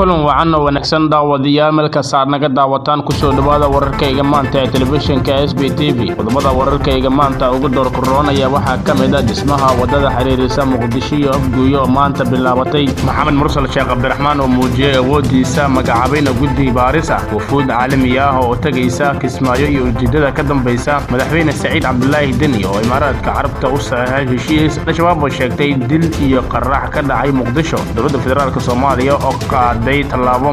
kulan wacan oo wanaagsan daawadayaal meel ka saarnaga daawataan ku soo dhawaada wararkayga maanta ee telefishinka SBTV qodobada wararkayga maanta ugu door koroonaya waxaa ka mid ah dhismaha wadada xiriirisa Muqdisho iyo Afguuyo oo maanta bilaabatay Maxamed Mursal Sheekh Cabdiraxmaan oo muujiyay awoodiisa magacaabayna guddi baaris ah wufuud caalami ah oo tagaysa Kismaayo iyo ujeedada ka dambaysa madaxweyne Saciid Cabdullaahi Deni oo Imaaraadka Carabta u saxay heshiis shabaab oo sheegtay dil iyo qarax ka dhacay Muqdisho dowladda federaalka Soomaaliya oo qaaday tallaabo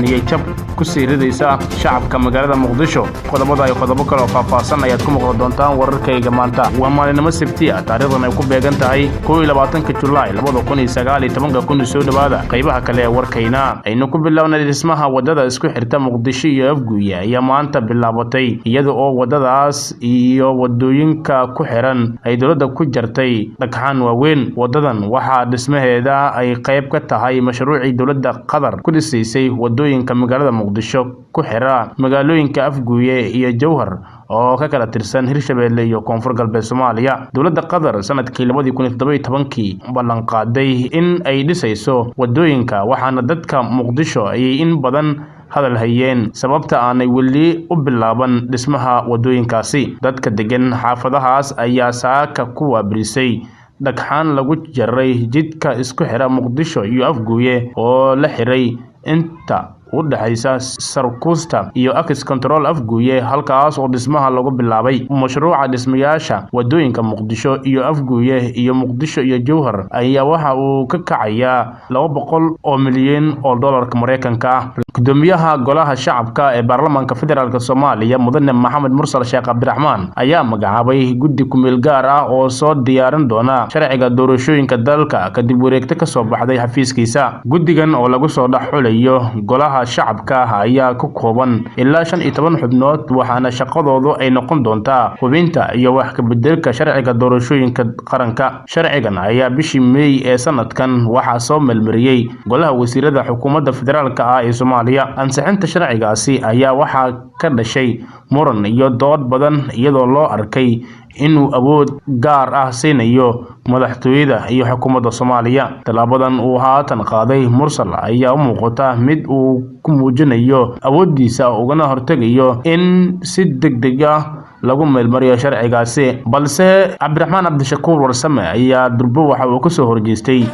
niyad-jab ku siiridaysa shacabka magaalada Muqdisho qodobada ay qodobo kale oo faahfaahsan ayaad ku maqli doontaan wararkayga maanta waa maalinimo Sabti ah taariikhdan ay ku beegan tahay 22 July 2019 kun soo dhawaada qaybaha kale ee warkayna aynu ku bilownay dhismaha wadada isku xirta Muqdisho iyo Afguuyo ayaa maanta bilaabatay iyada oo wadadaas iyo wadooyinka ku xiran ay dowladda ku jartay dhagxaan waaweyn wadadan waxaa dhismaheeda ay qayb ka tahay mashruuci dowladda Qatar ku dhisaysay wadooyinka magaalada Muqdisho ku xira magaalooyinka Afguuyo iyo Jowhar oo ka kala tirsan Hirshabeelle iyo Koonfur Galbeed Soomaaliya dowladda Qatar sanadkii 2017 ballan qaaday in ay dhisayso wadooyinka waxaana dadka Muqdisho ay in badan hadal hayeen sababta aanay weli u bilaaban dhismaha wadooyinkaasi dadka degan xaafadahaas ayaa saaka ku waabrisay dhagxaan lagu jaray jidka isku xira Muqdisho iyo Afguuyo oo la xiray inta u dhaxaysa Sarkusta iyo Axis Control Afguuyo halkaas oo dhismaha lagu bilaabay mashruuca dhismayaasha wadooyinka Muqdisho iyo Afguuyo iyo Muqdisho iyo Jowhar ayaa waxa uu ka kacayaa 200 milyan oo dollarka Mareykanka ah gudoomiyaha golaha shacabka ee baarlamaanka federaalka Soomaaliya mudane Maxamed Mursal Sheekh Cabdiraxmaan ayaa magacaabay guddi ku meel gaar ah oo soo diyaarin doona sharciga doorashooyinka dalka kadib wareegto ka soo baxday xafiiskiisa guddigan oo lagu soo dhaxulayo golaha shacabka ayaa ku kooban ilaa 15 xubnood waxaana shaqadoodu ay noqon doontaa hubinta iyo wax ka bedelka sharciga doorashooyinka qaranka sharcigan ayaa bishii May ee sanadkan waxaa soo melmariyay golaha wasiirada xukuumadda federaalka ah ee Soomaaliya ansixinta sharcigaasi ayaa waxaa ka dhashay muran iyo dood badan iyadoo loo arkay inuu awood gaar ah siinayo madaxtooyada iyo xukuumadda Soomaaliya talaabadan uu haatan qaaday Mursal ayaa u muuqata mid uu ku muujinayo awoodiisa ugana hortagayo in si degdeg ah lagu meelmariyo sharcigaasi balse Cabdiraxmaan Cabdishakuur Warsame ayaa durbo waxa uu ka soo horjeestay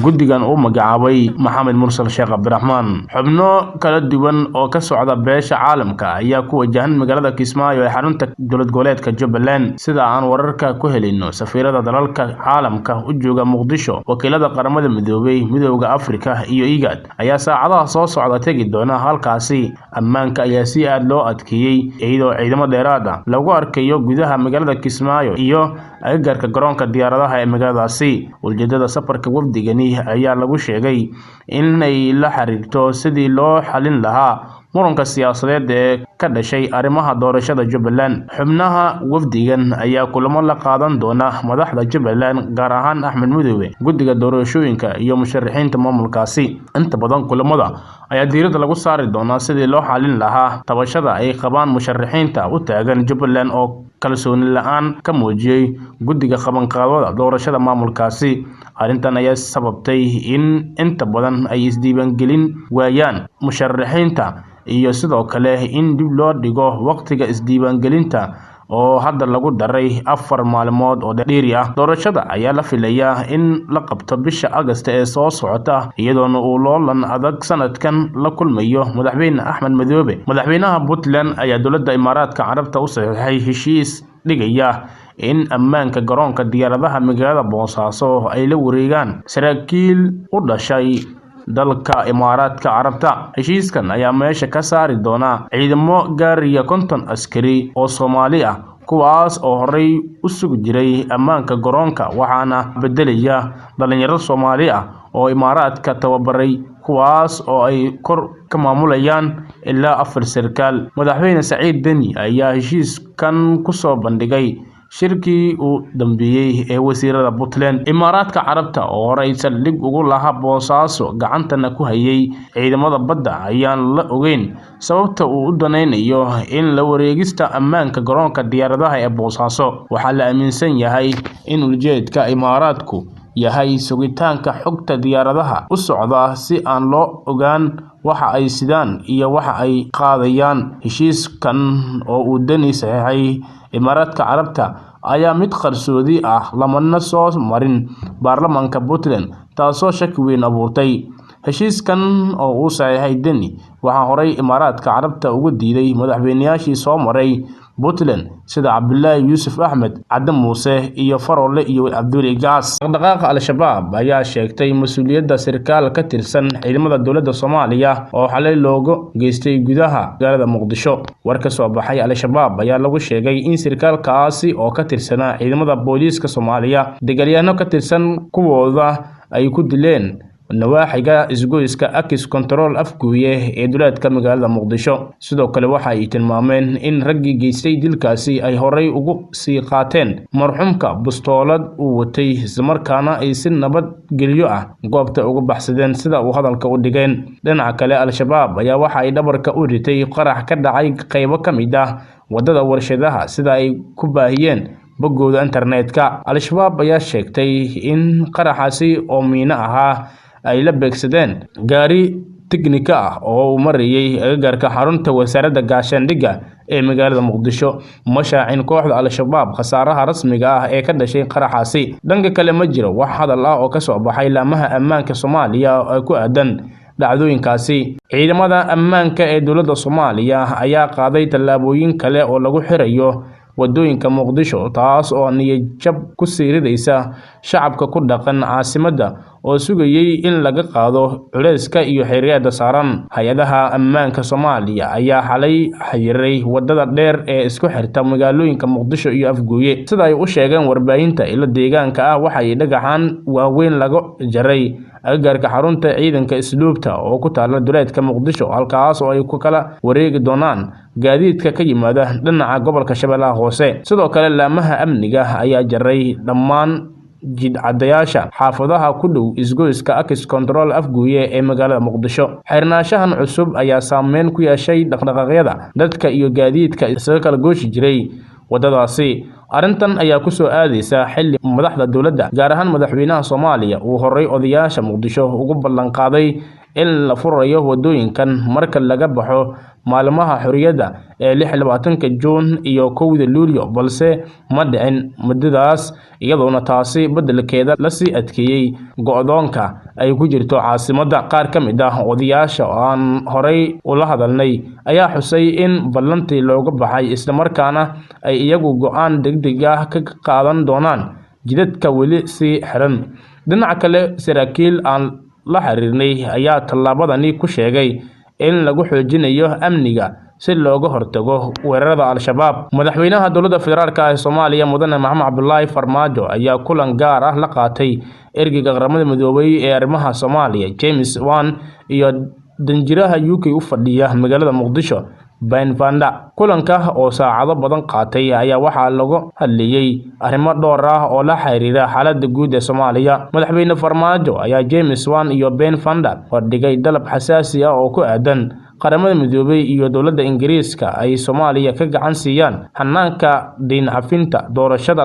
guddigan uu magacaabay Maxamed Mursal Sheekh Cabdiraxmaan xubno kala duwan oo ka socda beesha caalamka ayaa ku wajahan magaalada Kismaayo ee xarunta dowlad goboleedka Jubbaland sida aan wararka ku helino safiirada dalalka caalamka u jooga Muqdisho wakiilada qaramada midoobay midowga Afrika iyo IGAD ayaa saacadaha soo socda tagi doona halkaasi ammaanka ayaa si aad loo adkeeyay iyadoo ciidamo dheeraad ah lagu arkayo gudaha magaalada Kismaayo iyo agagaarka garoonka diyaaradaha ee magaaladaasi ujeedada safarka wafdigani ayaa lagu sheegay in ay la xiriirto sidii loo xalin lahaa muranka siyaasadeed ee ka dhashay arrimaha doorashada Jubbaland xubnaha wafdigan ayaa kulamo la qaadan doona madaxda Jubbaland gaar ahaan Axmed Madoobe guddiga doorashooyinka iyo musharaxiinta maamulkaasi inta badan kulamada ayaa diiradda lagu saari doona sidii loo xalin lahaa tabashada ay qabaan musharaxiinta u taagan Jubbaland oo kalsooni la'aan ka muujiyay guddiga qabanqaabada doorashada maamulkaasi arrintan ayaa sababtay in inta badan ay isdiiwaangelin waayaan musharaxiinta iyo sidoo kale in dib loo dhigo waqtiga isdiiwaangelinta oo hadda lagu daray 4 maalmood oo dheeri ah doorashada ayaa la filayaa in la qabto bisha August ee soo socota iyadoona uu loolan adag sanadkan la kulmayo madaxweyne Axmed Madoobe madaxweynaha Puntland ayaa dowladda Imaaraadka Carabta u saxay heshiis dhigaya in ammaanka garoonka diyaaradaha magaalada Boosaaso ay la wareegaan saraakiil u dhashay dalka Imaaraadka Carabta heshiiskan ayaa meesha ka saari doona ciidamo gaariya 50 askari oo Soomaali ah kuwaas oo horey u sugi jiray ammaanka garoonka waxaana bedelaya dhalinyaro Soomaali ah oo Imaaraadka tababaray kuwaas oo ay kor ka maamulayaan ilaa 4 sarkaal madaxweyne Saciid Deni ayaa heshiiskan ku soo bandhigay shirkii uu dambeeyay ee wasiirada Puntland Imaaraadka Carabta oo horay saldhig ugu lahaa Boosaaso gacantana ku hayay ciidamada badda ayaan la ogeyn sababta uu u danaynayo in la wareegista ammaanka garoonka diyaaradaha ee Boosaaso waxaa la aaminsan yahay in ujeedka Imaaraadku yahay sugitaanka xogta diyaaradaha u socda si aan loo ogaan waxa ay sidaan iyo waxa ay qaadayaan. Heshiiskan oo uu Deni saxiixay Imaaraadka Carabta ayaa mid qarsoodi ah lamana soo marin baarlamaanka Puntland, taasoo shaki weyn abuurtay. Heshiiskan oo uu saxiixay Deni waxaa horey Imaaraadka Carabta uga diiday madaxweynayaashii soo maray Puntland sida Cabdullaahi Yuusuf Axmed, Cadde Muuse iyo Faroole iyo Cabdulle Gaas. Dhaqdhaqaaqa Al-Shabaab ayaa sheegtay mas'uuliyadda sarkaal ka tirsan ciidamada dowladda Soomaaliya oo xalay looga geystay gudaha magaalada Muqdisho. War ka soo baxay Al-Shabaab ayaa lagu sheegay in sarkaalkaasi oo ka tirsanaa ciidamada booliiska Soomaaliya dagaalyahanno ka tirsan kuwooda ay ku dileen nawaaxiga isgoyska Axis Control Afguye ee duleedka magaalada Muqdisho. Sidoo kale waxa ay tilmaameen in raggii geystay dilkaasi ay horey ugu sii qaateen marxuumka bustoolad uu watay, islamarkaana ay si nabadgelyo ah goobta uga baxsadeen sida uu hadalka u dhigeen. Dhinaca kale, Al-Shabaab ayaa waxa ay dhabarka u ritay qarax ka dhacay qaybo ka mid ah wadada warshadaha sida ay ku baahiyeen boggooda internetka. Al-Shabaab ayaa sheegtay in qaraxaasi oo miino ahaa ay la beegsadeen gaari tiknika ah oo uu marayay agagaarka xarunta wasaaradda gaashaandhigga ee magaalada Muqdisho. Mashaacin kooxda Al-Shabaab khasaaraha rasmiga ah ee ka dhashay qaraxaasi. Dhanka kale, ma jiro wax hadal ah oo ka soo baxay laamaha ammaanka Soomaaliya oo ku aadan dhacdooyinkaasi. Ciidamada ammaanka ee dowladda Soomaaliya ayaa qaaday tallaabooyin kale oo lagu xirayo wadooyinka Muqdisho, taas oo niyad jab ku sii ridaysa shacabka ku dhaqan caasimadda oo sugayay in laga qaado culayska iyo xeeriyada saaran. Hay'adaha ammaanka Soomaaliya ayaa xalay xiriiray wadada dheer ee isku xirta magaalooyinka Muqdisho iyo Afguye. Sida ay u sheegeen warbaahinta ilo deegaanka ah, waxa ay dhagaxaan waaweyn laga jaray agagaarka xarunta ciidanka asluubta oo ku taala duleedka Muqdisho, halkaas oo ay ku kala wareegi doonaan gaadiidka ka yimaada dhinaca gobolka Shabeellaha Hoose. Sidoo kale, laamaha amniga ayaa jaray dhammaan jidcadayaasha xaafadaha ku dhow isgoyska Axis Control Afguye ee magaalada Muqdisho. Xirnaanshahan cusub ayaa saameyn ku yeeshay dhaqdhaqaaqyada dadka iyo gaadiidka isaga kala gooshi jiray wadadaasi. Arrintan ayaa ku soo aadaysa xilli madaxda dowladda, gaar ahaan madaxweynaha Soomaaliya, uu horey odayaasha Muqdisho ugu ballan qaaday in la furayo wadooyinkan marka laga baxo maalmaha xorriyadda ee 26 Juun iyo 1 Luulyo, balse ma dhicin muddadaas, iyadoona taasi beddelkeeda la sii adkeeyay go'doonka ay ku jirto caasimadda. Qaar ka mid ah odayaasha oo aan horey ula hadalnay ayaa xusay in ballantii looga baxay, islamarkaana ay iyagu go'aan degdeg ah ka qaadan doonaan jidadka weli sii xiran. Dhinaca kale, saraakiil aan la xiriirnay ayaa tallaabadani ku sheegay in lagu xoojinayo amniga si looga hortago weerarada Al-Shabaab. Madaxweynaha dowladda federaalk ee Soomaaliya Mudane Maxamed Cabdullaahi Farmaajo ayaa kulan gaar ah la qaatay ergeyga qaramada midoobay ee arrimaha Soomaaliya James Wan iyo danjiraha UK u fadhiya magaalada Muqdisho Ben Vanda. Kulanka oo saacado badan qaatay ayaa waxaa laga hadlayay arrimo dhowr ah oo la xiriira xaaladda guud ee Soomaaliya. Madaxweyne Farmaajo ayaa James Wan iyo Ben Vanda hordhigay dalab xasaasi ah oo ku aadan qaramada midoobay iyo dowladda Ingiriiska ay Soomaaliya ka gacan siiyaan hanaanka deyn cafinta doorashada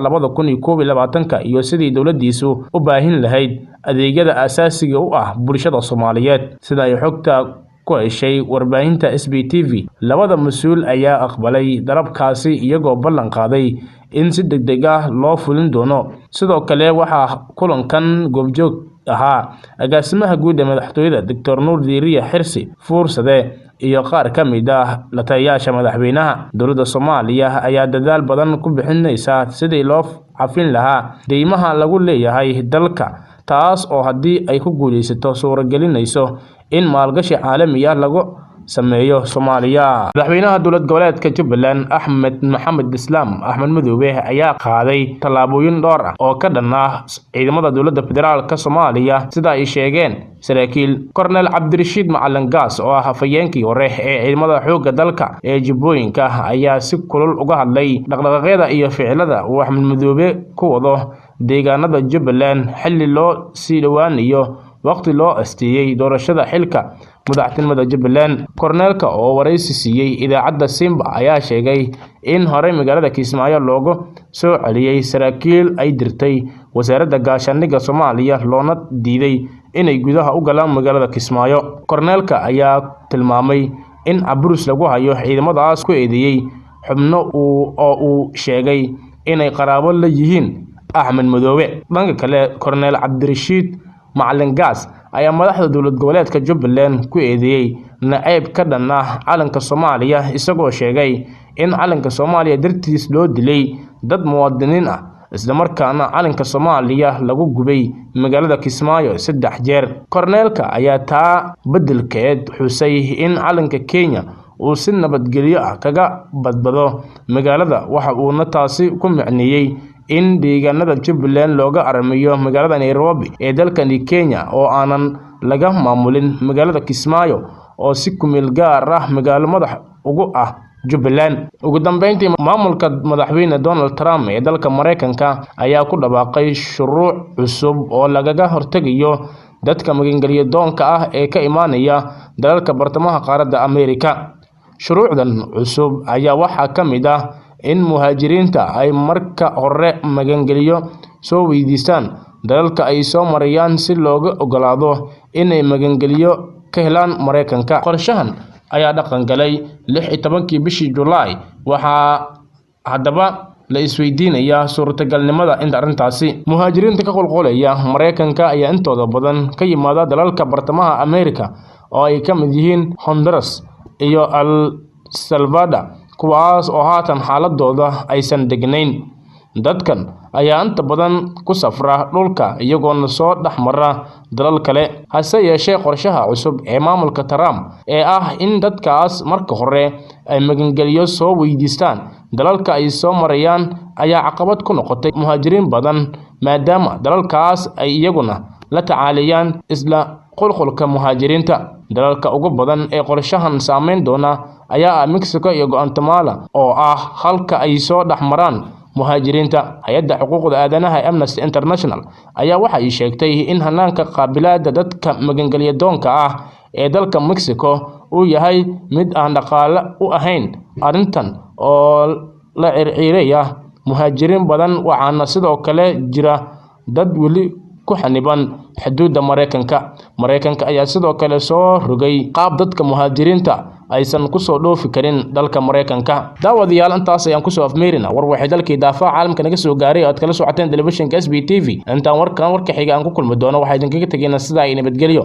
2021 iyo sidii dowladdiisu u baahin lahayd adeegyada aasaasiga u ah bulshada Soomaaliyeed. Sida ay xogta ku heshay warbaahinta SBTV, labada mas'uul ayaa aqbalay dalabkaasi iyagoo ballan qaaday in si degdeg ah loo fulin doono. Sidoo kale, waxaa kulankan goobjoog ahaa agaasimaha guud ee madaxtooyada Dr. Nuur Diiriye Xirsi Fuursade iyo qaar ka mid ah la taliyayaasha madaxweynaha. Dowladda Soomaaliya ayaa dadaal badan ku bixinaysa sidii loo cafin lahaa deymaha lagu leeyahay dalka, taas oo haddii ay ku guuleysato suuragelinayso in maalgashi caalami ah lagu sameeyo Soomaaliya. Madaxweynaha dowlad goboleedka Jubbaland Axmed Maxamed Islaam Axmed Madoobe ayaa qaaday tallaabooyin dhowr ah oo ka dhan ah ciidamada dowladda federaalka Soomaaliya, sida ay sheegeen saraakiil. Korneyl Cabdirashiid Macalin Gaas oo ah hafayeenkii hore ee ciidamada xoogga dalka ee Jubbooyinka ayaa si kulul uga hadlay dhaqdhaqaaqyada iyo ficilada uu Axmed Madoobe ku wado deegaanada Jubbaland xilli loo sii dhowaanayo waqti loo asteeyay doorashada xilka madaxtinimada Jubbaland. Korneelka oo wareysi siiyay idaacadda Simba ayaa sheegay in horey magaalada Kismaayo looga soo celiyay saraakiil ay dirtay wasaaradda gaashaandhigga Soomaaliya loona diiday inay gudaha u galaan magaalada Kismaayo. Korneelka ayaa tilmaamay in abrus lagu hayo ciidamadaas ku eedeeyay xubno uu sheegay inay qaraabo la yihiin Axmed Madoobe. Dhanka kale, Korneel Cabdirashiid Macalin Gaas ayaa madaxda dowlad goboleedka Jubbaland ku eedeeyay nacayb ka dhan ah calanka Soomaaliya, isagoo sheegay in calanka Soomaaliya dartiis loo dilay dad muwaadiniin ah, isla markaana calanka Soomaaliya lagu gubay magaalada Kismaayo 3 jeer. Korneelka ayaa taa beddelkeed xusay in calanka Kenya uu si nabadgelyo ah kaga badbado magaalada, waxa uuna taasi ku micneeyay in deegaanada Jubbaland looga aramiyo magaalada Nairobi ee dalka Kenya oo aanan laga maamulin magaalada Kismaayo oo si ku meel gaar ah magaalo madax ugu ah Jubbaland. Ugu dambeyntii, maamulka madaxweyne Donald Trump ee dalka Mareykanka ayaa ku dhawaaqay shuruuc cusub oo lagaga hortagayo dadka magangelyo doonka ah ee ka imaanaya dalalka bartamaha qaaradda Ameerika. Shuruucdan cusub ayaa waxaa ka mid ah in muhaajiriinta ay marka hore magangelyo soo weydiistaan dalalka ay soo marayaan si looga ogolaado inay magangelyo ka helaan Mareykanka. Qorshahan ayaa dhaqan galay 16 bishii July, waxaa haddaba la isweydiinayaa suurtagalnimada in arrintaasi muhaajiriinta ka qulqulaya Mareykanka ayaa intooda badan ka yimaada dalalka bartamaha Ameerika oo ay ka mid yihiin Honduras iyo El Salvador, kuwaas oo haatan xaaladooda aysan degnayn. Dadkan ayaa inta badan ku safra dhulka iyagoona soo dhexmara dalal kale. Hase yeeshee, qorshaha cusub ee maamulka Trump ee ah in dadkaas marka hore ay magangelyo soo weydiistaan dalalka ay soo marayaan ayaa caqabad ku noqotay muhaajiriin badan, maadaama dalalkaas ay iyaguna la tacaalayaan isla qulqulka muhaajiriinta. Dalalka ugu badan ee qorshahan saameyn doona ayaa ah Mexico iyo Guatemala oo ah halka ay soo dhexmaraan muhaajiriinta. Hay'adda xuquuqda aadanaha ee Amnesty International ayaa waxa ay sheegtay in hanaanka qaabilaadda dadka magangelyo doonka ah ee dalka Mexico uu yahay mid aan dhaqaale u ahayn arrintan oo la circiraya muhaajiriin badan, waxaana sidoo kale jira dad weli ku xaniban xuduudda Mareykanka. Mareykanka ayaa sidoo kale soo rogay qaab dadka muhaajiriinta aysan ku soo dhoofi karin dalka Mareykanka. Daawadayaal, intaas ayaan ku soo afmeerina war waxay dalkii daafaca caalamka naga soo gaaray oo aad kala socoteen telefishinka SBTV. Intaan warka xiga aan ku kulmi doono waxaa idinkaga tegaynaa sidaa iyo nabadgelyo.